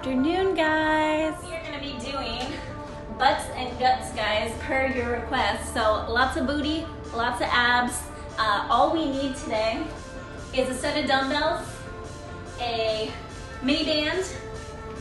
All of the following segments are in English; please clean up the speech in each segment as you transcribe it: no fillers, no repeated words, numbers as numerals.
afternoon, guys. We are gonna be doing butts and guts, guys, per your request. So lots of booty, lots of abs. All we need today is a set of dumbbells, a mini band.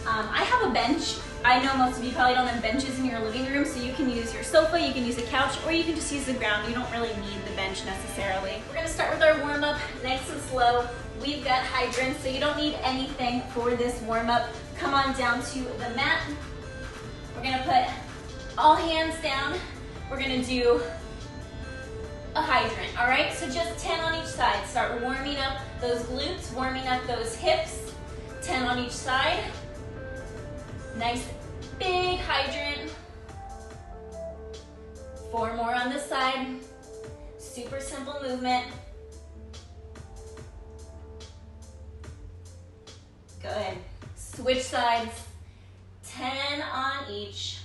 I have a bench. I know most of you probably don't have benches in your living room, so you can use your sofa, you can use a couch, or you can just use the ground. You don't really need the bench necessarily. We're gonna start with our warm-up, nice and slow. We've got hydrants, so you don't need anything for this warm-up. Come on down to the mat. We're gonna put all hands down. We're gonna do a hydrant, all right? So just 10 on each side. Start warming up those glutes, warming up those hips. 10 on each side. Nice big hydrant. 4 more on this side. Super simple movement. Good. Switch sides. 10 on each.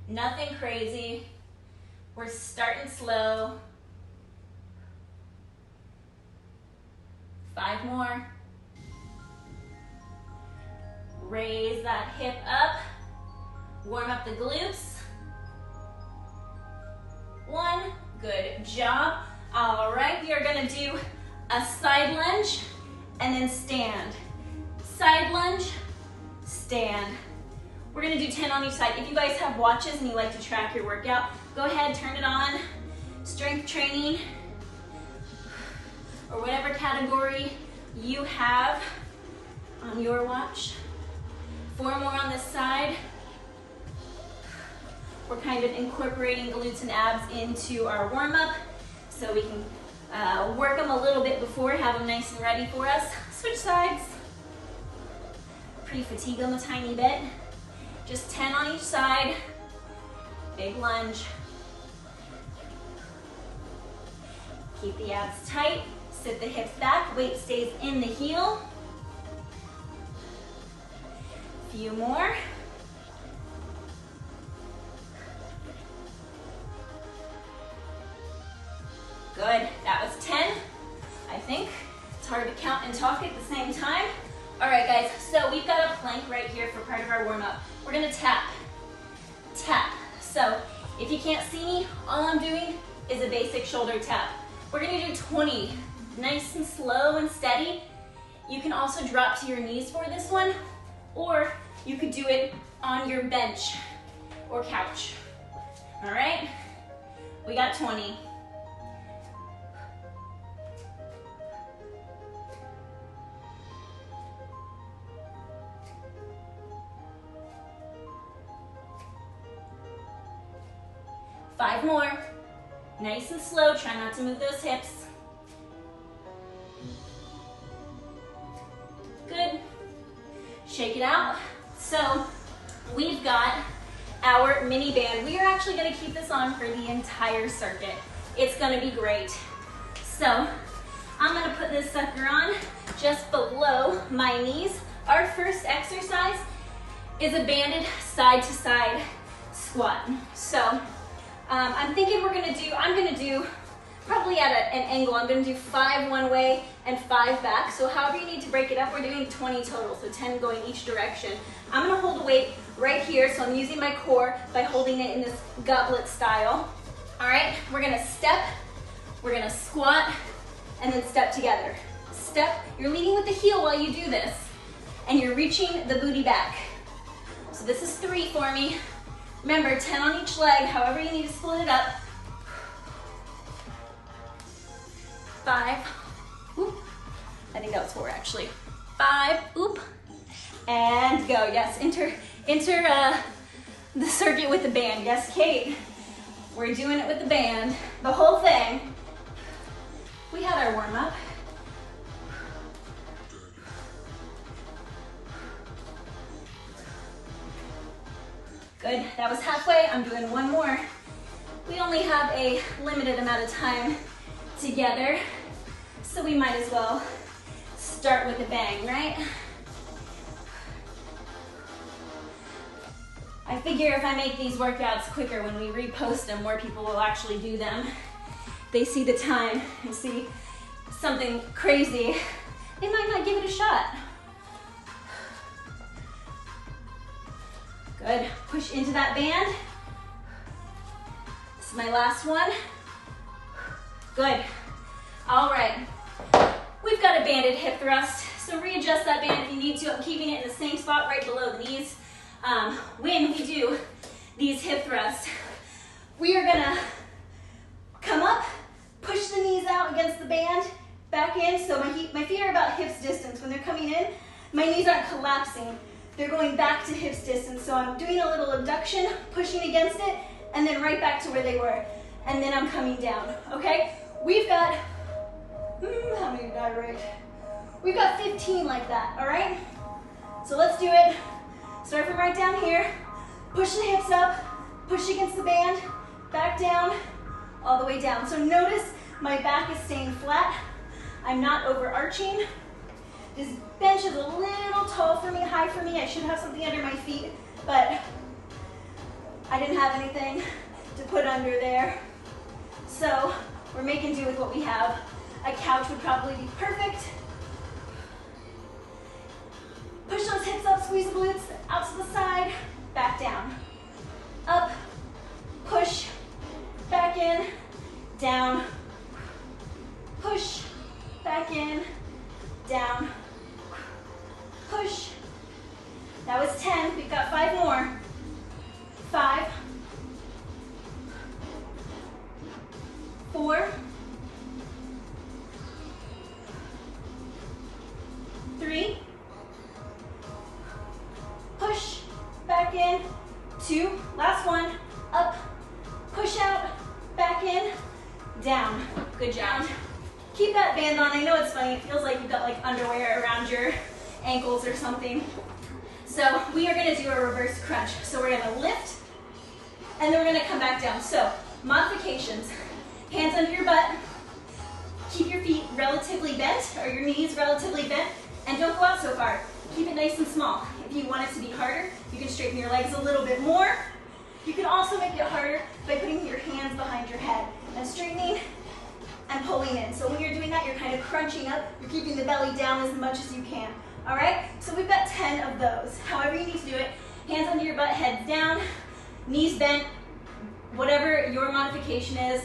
Nothing crazy. We're starting slow. 5 more. Raise that hip up. Warm up the glutes. 1, good job. All right, we are gonna do a side lunge and then stand. Side lunge, stand. We're gonna do 10 on each side. If you guys have watches and you like to track your workout, go ahead, turn it on. Strength training, or whatever category you have on your watch. 4 more on this side. We're kind of incorporating glutes and abs into our warm-up so we can work them a little bit before, have them nice and ready for us. Switch sides. Pre-fatigue them a tiny bit. Just 10 on each side. Big lunge. Keep the abs tight. Sit the hips back. Weight stays in the heel. Few more. Good, that was 10, I think. It's hard to count and talk at the same time. All right, guys, so we've got a plank right here for part of our warm-up. We're gonna tap, tap. So if you can't see me, all I'm doing is a basic shoulder tap. We're gonna do 20, nice and slow and steady. You can also drop to your knees for this one, or you could do it on your bench or couch. All right, we got 20. Five more, nice and slow, try not to move those hips. Good, shake it out. So we've got our mini band. We are actually gonna keep this on for the entire circuit. It's gonna be great. So I'm gonna put this sucker on just below my knees. Our first exercise is a banded side to side squat. So I'm thinking I'm gonna do probably at an angle. I'm gonna do 5 one way and 5 back. So however you need to break it up, we're doing 20 total, so 10 going each direction. I'm gonna hold the weight right here, so I'm using my core by holding it in this goblet style. All right, we're gonna step, we're gonna squat, and then step together. Step, you're leading with the heel while you do this, and you're reaching the booty back. So this is 3 for me. Remember, 10 on each leg, however you need to split it up. 5, oop. I think that was 4 actually. 5, oop, and go. Yes, enter the circuit with the band. Yes, Kate, we're doing it with the band. The whole thing. We had our warm up. Good, that was halfway. I'm doing 1 more. We only have a limited amount of time together, so we might as well start with a bang, right? I figure if I make these workouts quicker, when we repost them, more people will actually do them. They see the time and see something crazy, they might not give it a shot. Good, push into that band. This is my last one. Good, all right. We've got a banded hip thrust, so readjust that band if you need to. I'm keeping it in the same spot right below the knees. When we do these hip thrusts, we are gonna come up, push the knees out against the band, back in. So my feet are about hips distance. When they're coming in, my knees aren't collapsing. They're going back to hips distance. So I'm doing a little abduction, pushing against it, and then right back to where they were. And then I'm coming down, okay? We've got, how many did I write? We've got 15 like that, all right? So let's do it. Start from right down here. Push the hips up, push against the band, back down, all the way down. So notice my back is staying flat. I'm not overarching. This bench is a little tall for me, high for me. I should have something under my feet, but I didn't have anything to put under there. So we're making do with what we have. A couch would probably be perfect. Push those hips up, squeeze the glutes out to the side, back down. Up, push, back in, down, push, back in, down, push. That was 10, we've got 5 more. 5, 4, 3, push, back in, 2, last one, up, push out, back in, down. Good job. Keep that band on. I know it's funny, it feels like you've got like underwear around your ankles or something. So we are gonna do a reverse crunch. So we're gonna lift, and then we're gonna come back down. So modifications, hands under your butt, keep your feet relatively bent, or your knees relatively bent, and don't go out so far. Keep it nice and small. If you want it to be harder, you can straighten your legs a little bit more. You can also make it harder by putting your hands behind your head and straightening and pulling in. So when you're doing that, you're kind of crunching up. You're keeping the belly down as much as you can. All right? So we've got 10 of those. However you need to do it. Hands under your butt, head down, knees bent, whatever your modification is.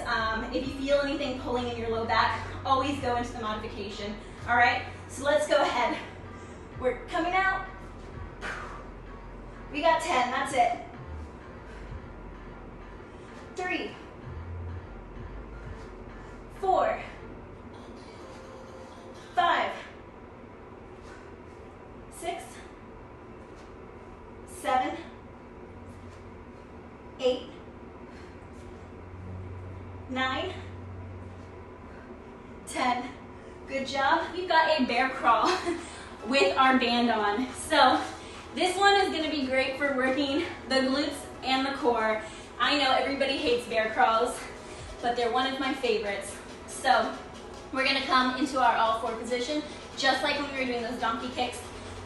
If you feel anything pulling in your low back, always go into the modification. All right? So let's go ahead. We're coming out. We got 10, that's it. 3, 4, 5, 6, 7, 8, 9, 10. Good job. We've got a bear crawl with our band on. So this one is going to be great for working the glutes and the core. I know everybody hates bear crawls, but they're one of my favorites. So we're going to come into our all four position, just like when we were doing those donkey kicks.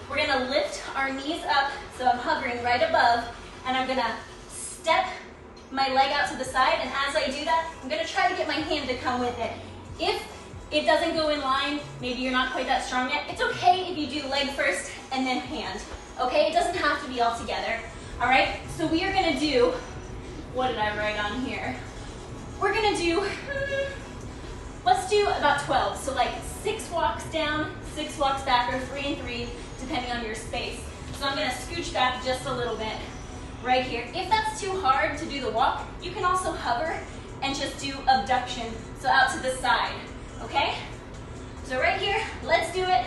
We're going to lift our knees up, so I'm hovering right above, and I'm going to step my leg out to the side, and as I do that, I'm going to try to get my hand to come with it. If it doesn't go in line, maybe you're not quite that strong yet, it's okay if you do leg first and then hand, okay? It doesn't have to be all together, all right? So we are gonna do, what did I write on here? We're gonna do, let's do about 12. So like 6 walks down, 6 walks back, or 3 and 3, depending on your space. So I'm gonna scooch back just a little bit right here. If that's too hard to do the walk, you can also hover and just do abduction, so out to the side. Okay? So right here, let's do it.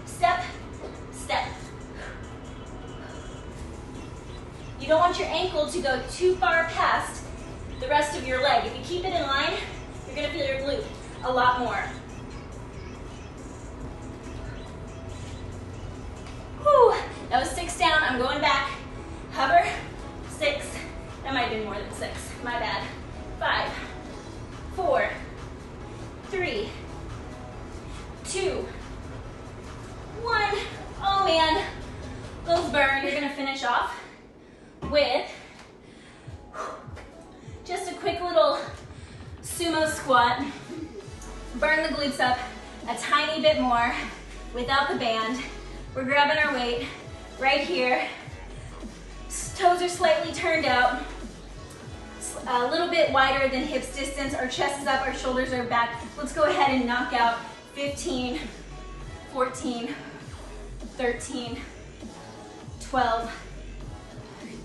Step, step. You don't want your ankle to go too far past the rest of your leg. If you keep it in line, you're gonna feel your glute a lot more. Whew, that was 6 down, I'm going back. Hover, 6, that might have been more than 6, my bad. 5, 4, 3, 2, 1. Oh man, those burn. You're gonna finish off with just a quick little sumo squat. Burn the glutes up a tiny bit more without the band. We're grabbing our weight right here. Toes are slightly turned out, a little bit wider than hips distance. Our chest is up, our shoulders are back. Let's go ahead and knock out 15, 14, 13, 12,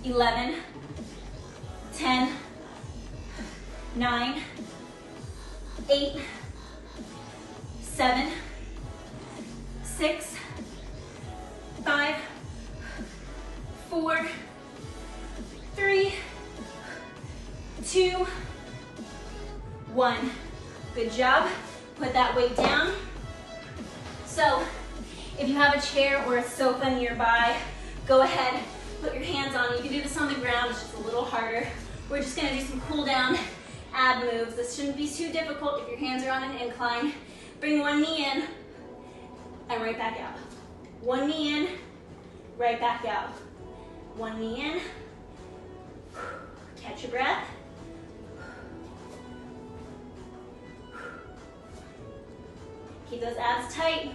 11, 10, 9, 8, 7, 6, 5, 4, 3, 2, 1. Good job. Put that weight down. So if you have a chair or a sofa nearby, go ahead, put your hands on. You can do this on the ground, it's just a little harder. We're just gonna do some cool down ab moves. This shouldn't be too difficult if your hands are on an incline. Bring one knee in and right back out. One knee in, right back out. One knee in, catch your breath. Keep those abs tight.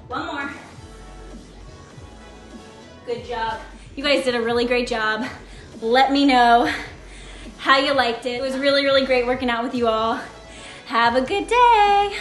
One more. Good job. You guys did a really great job. Let me know how you liked it. It was really, really great working out with you all. Have a good day.